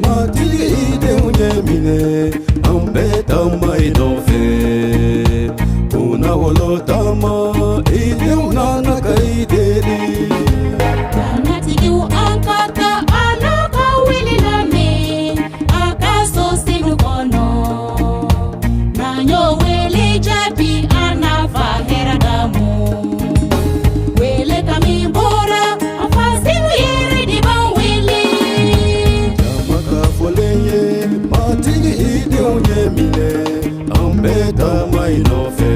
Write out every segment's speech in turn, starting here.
matigi idenw ɲɛ minɛ an bɛɛ taama i nɔfɛ kunna wolo taama idenw nana ka i deli danatigiw an ka ta Ala ka wele lamɛn a ka so senu kɔnɔ n'an y'o wele jaabi an nafa hɛrɛ damu wele ka min bɔra an fasiw yɛrɛ de b'an wele jama ka fɔlen ye matigi idenw ɲɛ minɛ an bɛɛ taama i nɔfɛ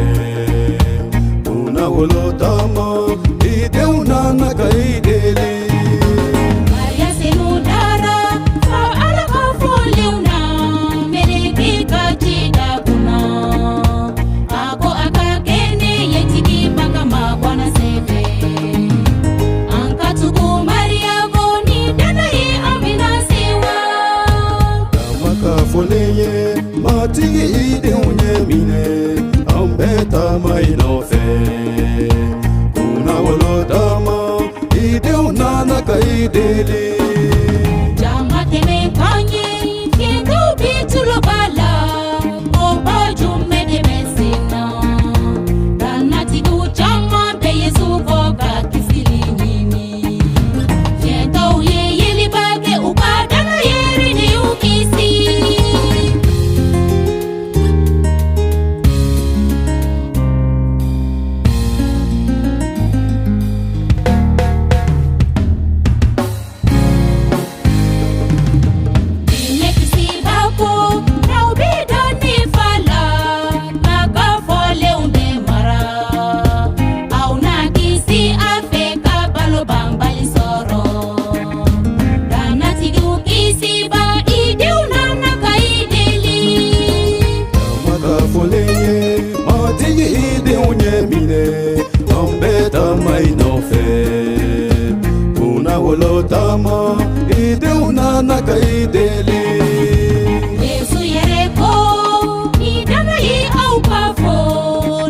kunna wolo taama idenw nana ka i deli Maria senu dara fa Ala ka fɔlenw na meleki ka ci da kunna a ko a ka kɛ ne ye tigi baka makɔnɔ sɛbɛ an ka tugu Maria ko ni dana ye an bɛna se wa jama ka fɔlen ye matigi idenw ɲɛ minɛ an bɛɛ taama i nɔfɛ kunna wolo taama idenw nana ka i deli jama tɛmɛ kan ye fiɲɛtɔw bi tulo b'a la o ba jumɛn de bɛ sen na danatigiw caman bɛ Yesu kɔ ka kisili ɲini fiɲɛtɔw ye yeliba kɛ u ka dana yɛrɛ de y'u kisi ne kisiba ko n'aw bɛ dɔn ne fa la n'a ka fɔlenw bɛ mara aw na kisi a fɛ ka balo banbali sɔrɔ danatigiw kisiba i denw nana ka i deli jama ka fɔlen ye matigi idenw ɲɛ minɛ an bɛɛ taama i nɔfɛ kunna wolo taama idenw nana ka i deli Yesu yɛrɛ ko ni dana ye aw ka fɔ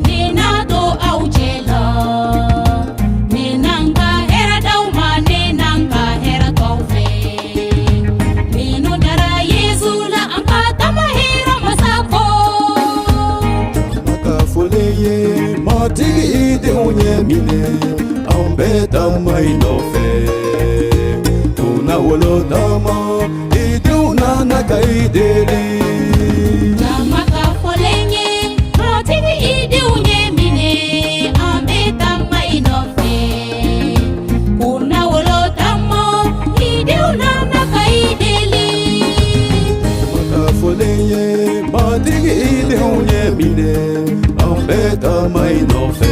ne n'a to aw cɛ la ne n'an ka hɛrɛ d'aw ma ne n'an ka hɛrɛ t'aw fɛ minnu dara Yesu la an ka taama hɛrɛ masa kɔ jama ka fɔlen ye matigi idenw ɲɛ minɛ an bɛɛ taama i nɔfɛ kunna wolo taama idenw nana ka i deli jama ka fɔlen ye matigi i denw ɲɛ minɛ an bɛ taama i nɔfɛ kunna wolo taama i denw nana ka i deli jama ka fɔlen ye matigi idenw ɲɛ minɛ an bɛɛ taama i nɔfɛ